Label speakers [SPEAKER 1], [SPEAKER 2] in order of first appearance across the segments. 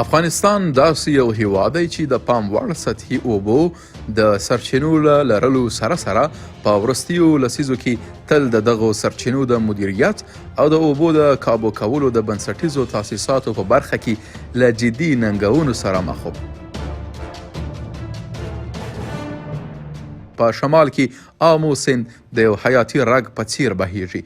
[SPEAKER 1] افغانستان داسې یو هیواد دی چې د پام وړ سطحي اوبو د سرچینو له لرلو سره سره په وروستیو لسیزو کې تل د دغو سرچینو د مدیریت او د اوبو د کابو کولو د بنسټیزو تاسیساتو په برخه کې له جدي ننګونو سره مخ و. په شمال کې آمو سیند د یو حیاتي رګ په څیر بهیږي،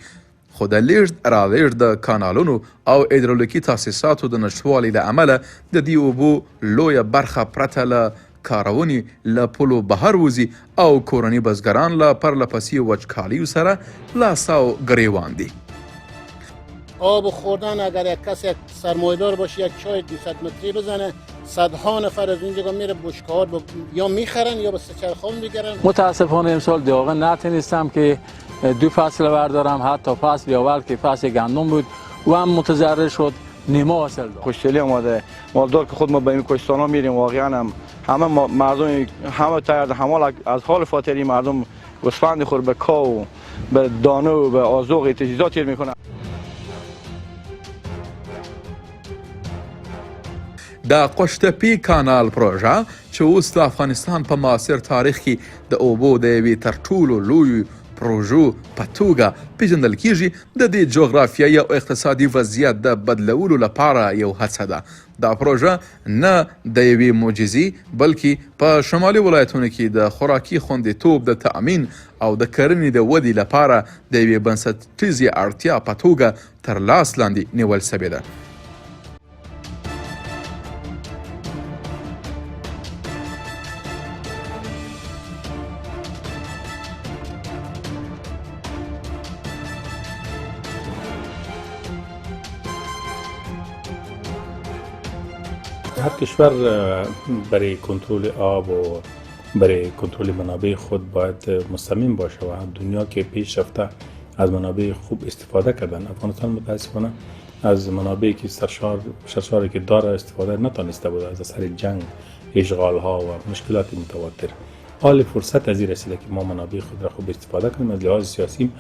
[SPEAKER 1] خو د لیږد رالیږد د کانالونو او هیدرولوژیکي تاسیساتو د نشتوالي له امله د دې اوبو لویه برخه پرته له کارونې له پولو بهر وځي او کورني بزګران له پرله پسې وچکالیو سره لاس او گریوان دي.
[SPEAKER 2] آب خوردن اگر یک کس یک سرمایه‌دار باشه یک چای 200 متری بزنه صدها نفر از اینجا میره بشکه‌ها یا میخرن یا به سچرخان میگیرن.
[SPEAKER 3] متاسفانه امسال دقیقا نتونستم که 2 فصل بردارم، حتی فصل اول که فصل گندم بود و هم متضرر شد، نیمه حاصل داد.
[SPEAKER 4] خوشحالی آمده مالدار که خود ما به این کوهستان ها میریم، واقعا همه مردم همه تایید حمال از حال فاتری مردم گوسفند خور به کاو به دانه و به آذوق تجهیزات میکنن.
[SPEAKER 1] د قوشتپی کانال پروژه چې اوس د افغانستان په معاصر تاریخ کې د اوبو د یوې تر ټولو لویو پروژو په توګه پیژندل کیږي، د دې جغرافیایي او اقتصادي وضعیت د بدلولو لپاره یو هڅه ده. دا پروژه نه د یوې معجزې بلکې په شمالي ولایتونو کې د خوراکي خوندیتوب د تأمین او د کرنې د ودې لپاره د یوې بنسټیزې اړتیا په توګه تر لاس لاندې نیول سوې ده.
[SPEAKER 5] هر کشور برای کنترل آب و برای کنترل منابع خود باید مصمم باشه و دنیا که پیش رفته از منابع خوب استفاده کردن. افغانستان متاسفانه از منابعی که سرشاری که داره استفاده نتونسته بود، از اثر جنگ، اشغال ها و مشکلات متواتر. حال فرصت از این رسیده که ما منابع خود را خوب استفاده کنیم. از لحاظ سیاسی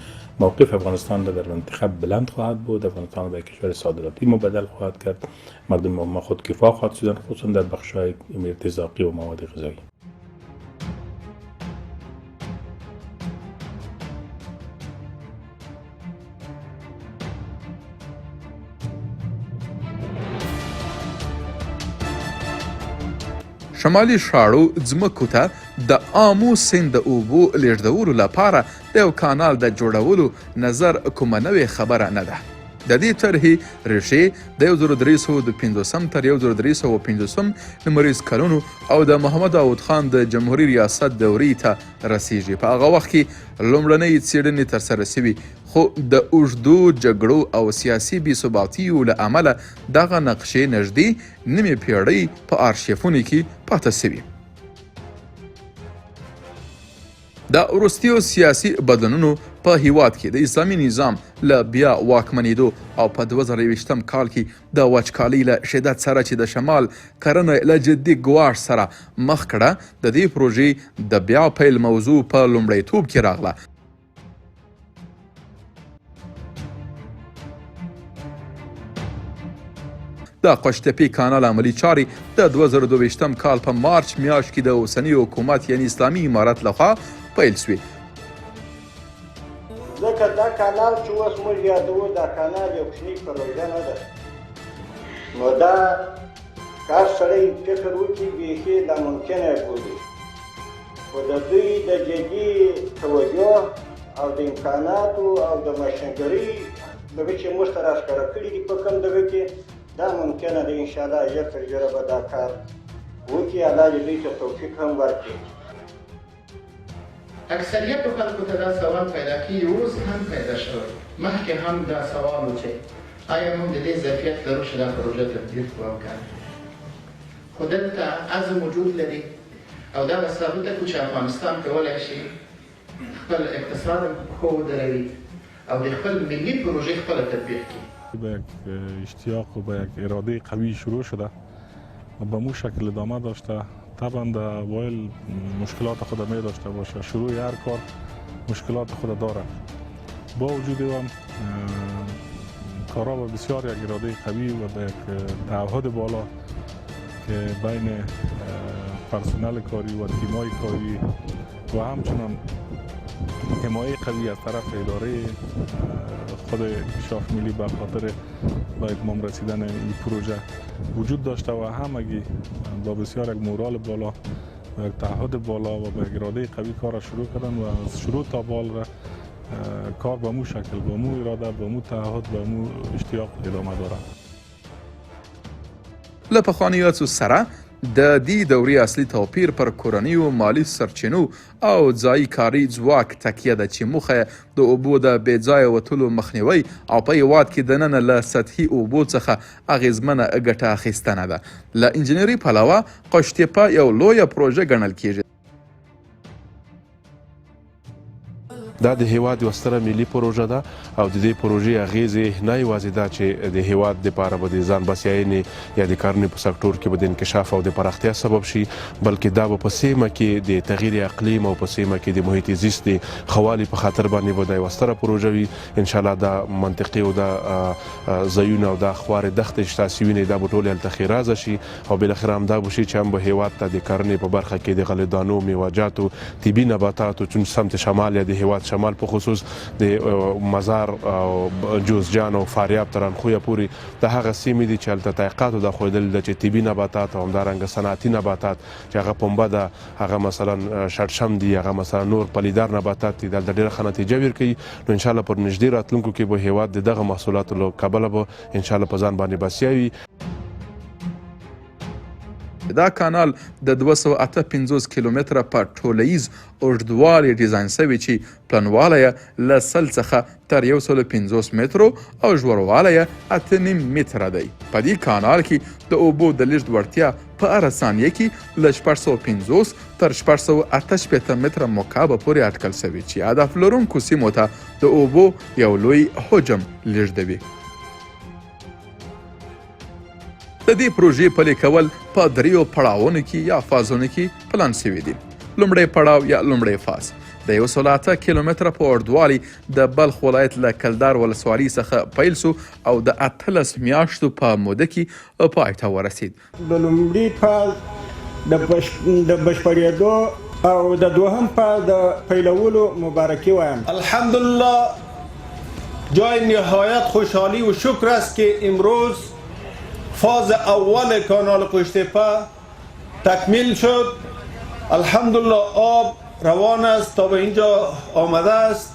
[SPEAKER 5] موقف افغانستان را در منطقه بلند خواهد بود. افغانستان به کشور صادراتی مبدل خواهد کرد. مردم ما خودکفا خواهد شدن، خصوصا در بخش‌های ارتزاقی و مواد غذایی.
[SPEAKER 1] شمالي شاړو ځمکو ته د آمو سیند د اوبو لیږدولو لپاره د یو کانال د جوړولو نظر کومه نوې خبره نه ده. د دې طرحې ریښې د 1350 تر 1350 لمریز کلونو او د محمد داود خان د جمهوري ریاست دورې ته رسیږي. په هغه وخت کې لومړنۍ څېړنې ترسره شوي، خو د اوږدو جګړو او سیاسي بې ثباتیو له امله دغه نقشې نږدې نیمې پېړۍ په آرشیفونو کې پاته شوي. د وروستیو سیاسي بدلونونو په هیواد کې د اسلامي نظام له بیا واکمنېدو او په 2020 کال کې د وچکالۍ له شدت سره چې د شمال کرنه له جدي ګواښ سره مخ کړه، د دې پروژې د بیا پیل موضوع په لومړیتوب کې راغله. د قوشتپی کانال عملي چارې د 2022 کال په مارچ میاشت کې د اوسني حکومت یعنی اسلامي امارت لخوا پیل شوې.
[SPEAKER 6] ځکه دا کانال چې اوس موږ یادوو دا کانال یو کوچنۍ پروژه نه ده، نو دا کار سړی فکر وکړي بیخي ناممکنه بولي، خو د دوی د جدي توجه او د امکاناتو او د ماشینګرۍ دغه چې موږ ته راښکاره کړي دي په کوم دغه کې دا ممکنه ده انشاءالله ژر تر ژره به دا کار وکړي. الله دې دوی ته توفیق هم ورکړي.
[SPEAKER 7] اکثریت خلکو ته دا سوال پیدا کیږي، اوس هم پیدا شوی، مخکې هم دا سوال و چې آیا موږ د دې ظرفیت لرو چې دا پروژه تطبیق کړو او که نه. خو دلته عزم وجود لري او دا به ثابته کړو چې افغانستان کولی شي خپل اقتصاد ښه ودروي او د خپل ملي پروژې خپله تطبیق کړي.
[SPEAKER 8] به یک اشتیاق و به یک اراده قوی شروع شده و به مو شکل ادامه داشته. طبعا در اوایل مشکلات خود می داشته باشه، شروع هر کار مشکلات خود داره، با وجود اون کارها با بسیار یک اراده قوی و به یک تعهد بالا که بین پرسنل کاری و تیمای کاری و همچنان حمایه قوی از طرف اداره خود کشاف ملی به خاطر به اتمام رسیدن این پروژه وجود داشته و همگی با بسیار یک مورال بالا و یک تعهد بالا و با اراده قوی کار شروع کردن و از شروع تا بال کار به مو شکل، به مو اراده، به مو تعهد، به مو اشتیاق ادامه دارد.
[SPEAKER 1] له پخوانیو سره د دې دورې اصلي توپیر پر کورنیو مالي سرچینو او ځایي کاري ځواک تکیه ده چې موخه د اوبو د بې ځایه وتلو مخنیوی او په هیواد کې دننه له سطحي اوبو څخه اغیزمنه ګټه اخیستنه ده. له انجینري پلوه قوشتېپه یو لویه پروژه ګڼل کیږي.
[SPEAKER 9] دا د هیواد یو ستره ملي پروژه ده او د دې پروژې اغیزې نه یوازې دا چې د هیواد دپاره به د ځان بسیاینې یا د کرنې په سکتور کې به د انکشاف او د پراختیا سبب شي، بلکې دا به په سیمه کې د تغییر اقلیم او په سیمه کې د محیط زیست د ښه والي په خاطر باندې به دا یوه ستره پروژه وي. انشاءالله دا منطقې او دا ځایونه او دا خوارې دښتې چې تاسې وینئ دا به ټولې هلته ښېرازه شي او بالاخره همدا به شي چې هم به هیواد ته د کرنې په برخه کې د غلهدانو، میوه‌جاتو، طبي نباتاتو چون سمت شمال یا د هیواد شمال په خصوص د مزار او جوزجان او فاریاب ترانخویه پورې د هغه سیمې دي چې هلته تحقیقاتو دا ښودلي ده چې طبي نباتات او همدارنګه صنعتي نباتات چې هغه پنبه ده، هغه مثلا شړشم دي، هغه مثلا نور پلیدار نباتات دي، دلته ډېره ښه نتیجه ورکوي. نو انشاءالله پر نږدې راتلونکو کې به هیواد د دغه محصولاتو له کبله به انشاءالله په ځان باندې بسیا وي.
[SPEAKER 1] دا کانال د 258 کیلومتره په ټولیز اوږدوالي ډیزاین شوی چې پلنوالی یې له 100 څخه تر 150 مترو او ژوروالی یې 8.5 متره دی. په دې کانال کې د اوبو د لیږد وړتیا په هره ثانیه کې له 650 تر 688 متره مکعبه پورې اټکل شوی چې هدف لرونکو سیمو ته د اوبو یو لوی حجم لیږدوي. د دې پروژې پلي کول په 3 پړاوونو کې یا فازونو کې پلان شوي دي. لومړی پړاو یا لومړی فاز د 108 کیلومتره په اوږدوالي د بلخ ولایت له کلدار ولسوالۍ څخه پیل سو او د 18 میاشتو په موده کې پای ته ورسید.
[SPEAKER 10] د لومړي فاز د بشپړېدو او د دوهم فاز د پیلولو مبارکي وایم.
[SPEAKER 11] الحمدلله جای نهایت خوشحالی و شکر است که امروز فاز اول کانال قوشتېپه تکمیل شد. الحمدلله آب روان است تا به اینجا آمده است.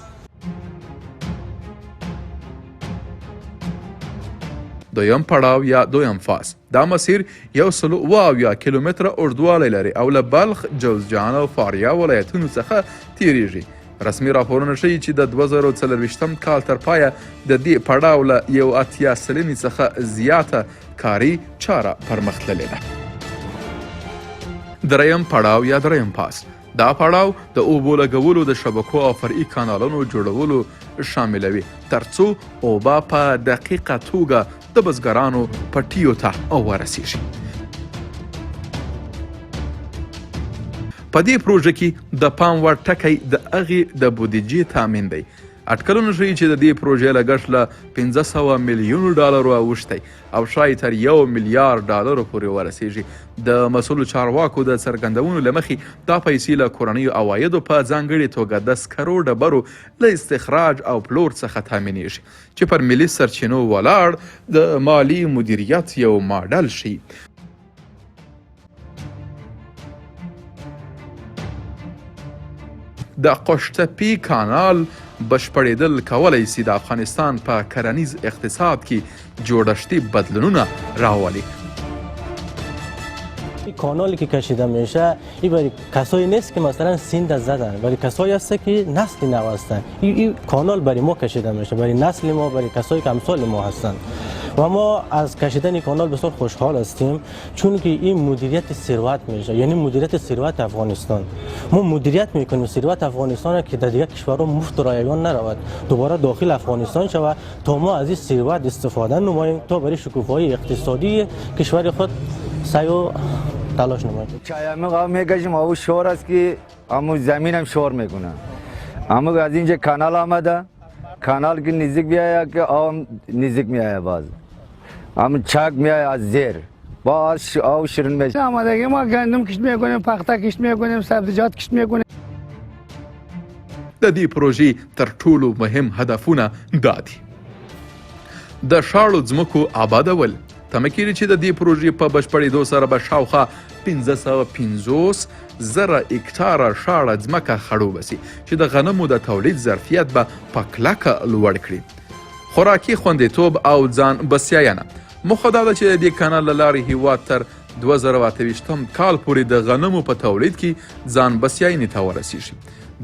[SPEAKER 1] دویم پړاو یا دویم فاز دا مسیر 107 کیلومتره اوږدوالی لري او له بلخ، جوزجان او فاریاب ولایتونو څخه تیریږي. رسمي راپورونه ښیي چې د 2024 کال تر پایه د دې پړاو له 80 سلنې څخه زیاته کاري چاره پرمخ تللې ده. دریم پړاو یا دریم پاس دا پړاو د اوبو لګولو د شبکو او فرعي کانالونو جوړولو شاملوي ترڅو اوبه په دقیقه توګه د بزګرانو پټیو ته ورسیږي. په دې پروژه کې د پام وړ ټکی د هغې د بودیجې تامین دی. اټکلونه ښیي چې د دې پروژې لګښت له 500 میلیونو ډالرو اوښتی او شاید تر 1 میلیارډ ډالرو پورې ورسیږي. د مسؤلو چارواکو د څرګندونو له مخې دا پیسې له کورنیو عوایدو په ځانګړې توګه د سکرو ډبرو له استخراج او پلور څخه تامینېږي چې پر ملي سرچینو ولاړ د مالي مدیریت یو ماډل شي. د قوشتېپې کانال بشپړېدل کولی شي د افغانستان په کرنیز اقتصاد کې جوړښتي بدلونونه راولي.
[SPEAKER 12] این کانالی که کشیده میشه این برای کسایی نیست که مثلا سیند زدن، برای کسایی هست که نسل نو هستن. این کانال برای ما کشیده میشه، برای نسل ما، برای کسایی که امثال ما هستن و ما از کشیدن کانال بسیار خوشحال هستیم چون که این مدیریت ثروت میشه، یعنی مدیریت ثروت افغانستان. ما مدیریت میکنیم ثروت افغانستان که در دیگر کشورها مفت و رایگان نرود، دوباره داخل افغانستان شود تا ما از این ثروت استفاده نماییم تا برای شکوفایی اقتصادی کشور خود سعی و تلاش نماییم.
[SPEAKER 13] چایمق میکشیم او شور است که همون زمین هم شور میکنه. اما از اینجا کانال آمده، کانال که نزدیک بیاید که آب نزدیک میآید باز. هم چاک میآید از زیر با آب شیرین میشه.
[SPEAKER 14] آمادگی ما گندم کشت میکنیم، پخته کشت میکنیم، سبزیجات کشت میکنیم.
[SPEAKER 1] د دې پروژې تر ټولو مهم هدفونه دا دي: د شاړو ځمکو آبادول. تمه کېږي چې د دې پروژې په بشپړېدو سره به شاوخوا 550 زره هکټاره شاړه ځمکه خړوبه سي چې د غنمو د تولید ظرفیت به په کلکه لوړ کړي. خوراکي خوندیتوب او ځان بسیاینه. موخه دا ده چې د دې کانال له لارې هیواد تر 2028 کال پورې د غنمو په تولید کې ځان بسیاینې ته ورسیږي.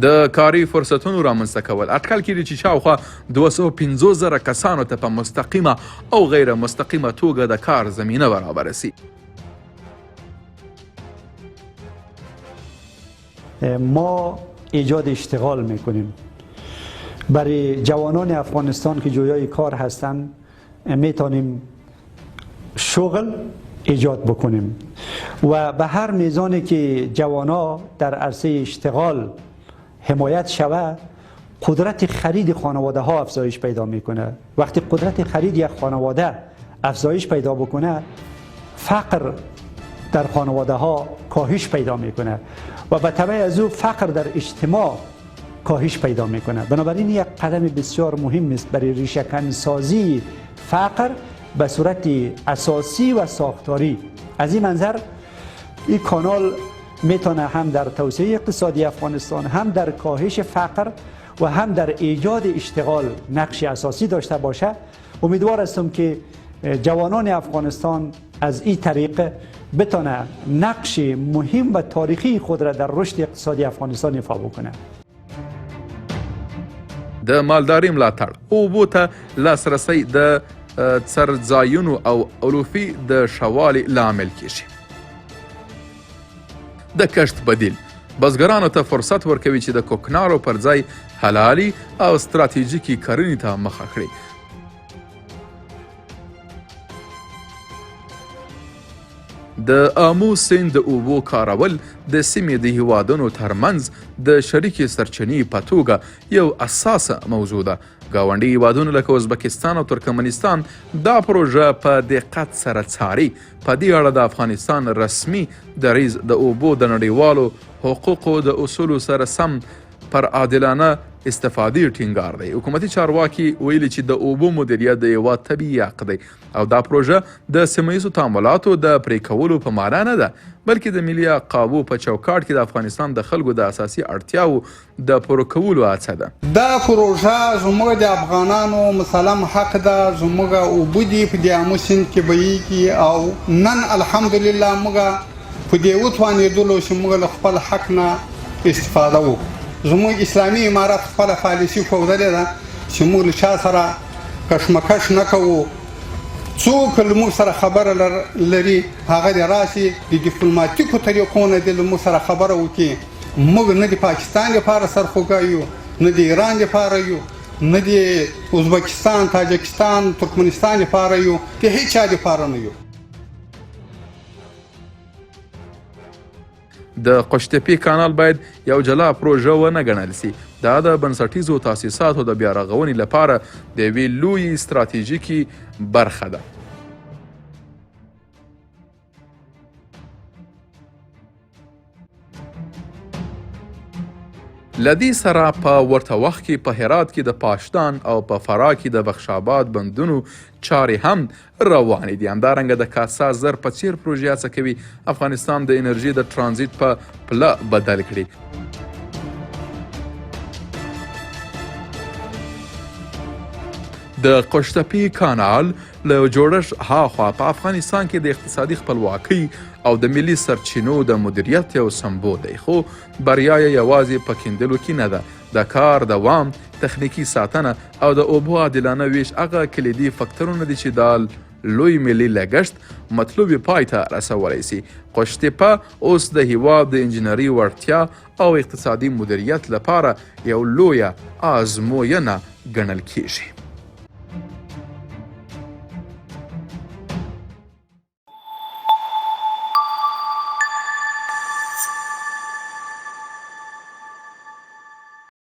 [SPEAKER 1] د کاري فرصتونو رامنځته کول. اټکل کېږي چې شاوخوا 250 زره کسانو ته په مستقیمه او غیر مستقیمه توګه د کار زمینه برابره سي.
[SPEAKER 15] ما ایجاد اشتغال میکنیم برای جوانان افغانستان که جویای کار هستند. میتونیم شغل ایجاد بکنیم و به هر میزانی که جوانا در عرصه اشتغال حمایت شود، قدرت خرید خانواده ها افزایش پیدا میکنه. وقتی قدرت خرید یک خانواده افزایش پیدا بکنه، فقر در خانواده ها کاهش پیدا میکنه و به تبع از او فقر در اجتماع کاهش پیدا میکنه. بنابراین یک قدم بسیار مهم است برای ریشه‌کن سازی فقر به صورت اساسی و ساختاری. از این منظر این کانال میتونه هم در توسعه اقتصادی افغانستان، هم در کاهش فقر و هم در ایجاد اشتغال نقش اساسی داشته باشه. امیدوار هستم که جوانان افغانستان از این طریق بتونه نقش مهم و تاریخی خود را در رشد اقتصادی افغانستان ایفا بکنه.
[SPEAKER 1] د مالداري ملاتړ، اوبو ته لاسرسی د څرځایونو او علوفي د شوالي لامل کیږي. د کښت بدیل بزګرانو ته فرصت ورکوي چې د کوکنارو پر ځای حلالي او ستراتیژیکي کرنې ته مخه کړي. د آمو سیند د اوبو کارول د سیمې د هیوادونو ترمنځ د شریکې سرچینې په توګه یو اساسه موضوع ده. ګاونډي هیوادونه لکه ازبکستان او ترکمنستان دا پروژه په دقت سره څاري. په دې اړه د افغانستان رسمي دریځ د اوبو د نړیوالو حقوقو د اصولو سره سم پر عادلانه استفادې ټینګار دی. حکومتي چارواکي ویلي چې د اوبو مدیریت د هیواد طبیعي حق دی او دا پروژه د سیمه ییزو تعاملاتو د پرې کولو په معنا نه ده، بلکې د ملي قابو په چوکاټ کې د افغانستان د خلکو د اساسي اړتیاو د پوره کولو هڅه ده.
[SPEAKER 16] دا پروژه زموږ د افغانانو مسلم حق ده. زموږ اوبه دي په دې آمو سیند کې بهیږي او نن الحمدلله موږ په دې وتوانېدلو چې موږ له خپل حق نه استفاده وکړو. زموږ اسلامي امارت خپله پالیسي ښودلې ده چې موږ له چا سره کشمکش نه کوو. څوک له موږ سره خبره لري هغه دې راشي د ډیپلوماتیکو طریقو نه دې له موږ سره خبره وکړي. موږ نه د پاکستان لپاره سرخوږی یو، نه د ایران لپاره یو، نه د ازبکستان، تاجکستان، ترکمنستان لپاره یو، د هیڅ چا لپاره نه یو.
[SPEAKER 1] د قشتپې کانال باید یو جلا پروژه ونه ګڼل سي. دا د بنسټیزو تاسیساتو د بیا رغونې لپاره د یوې لویې ستراتیژیکي برخه ده. لدی سره په ورته وخت کې په هرات کې د پاشدان او په فراه کې د بخشاباد بندونو چارې هم روانې دي. همدارنګه د کاسا زر په څیر پروژې هڅه کوي افغانستان د انرژي د ترانزیت په پله بدل کړي. د قشتپې کانال له جوړښت هاخوا په افغانستان کې د اقتصادي خپلواکۍ او د ملي سرچینو د مدیریت یو سمبول دی، خو بریا یې یوازې په کیندلو کې نه ده. د کار دوام، تخنیکي ساتنه او د اوبو عادلانه ویش هغه کلیدي فکتورونه دي چې د لوی ملي لګښت مطلوبې پای ته رسولی سي. قشتپه اوس د هیواد د انجینري وړتیا او اقتصادي مدیریت لپاره یو لویه آزموینه ګڼل کیږي.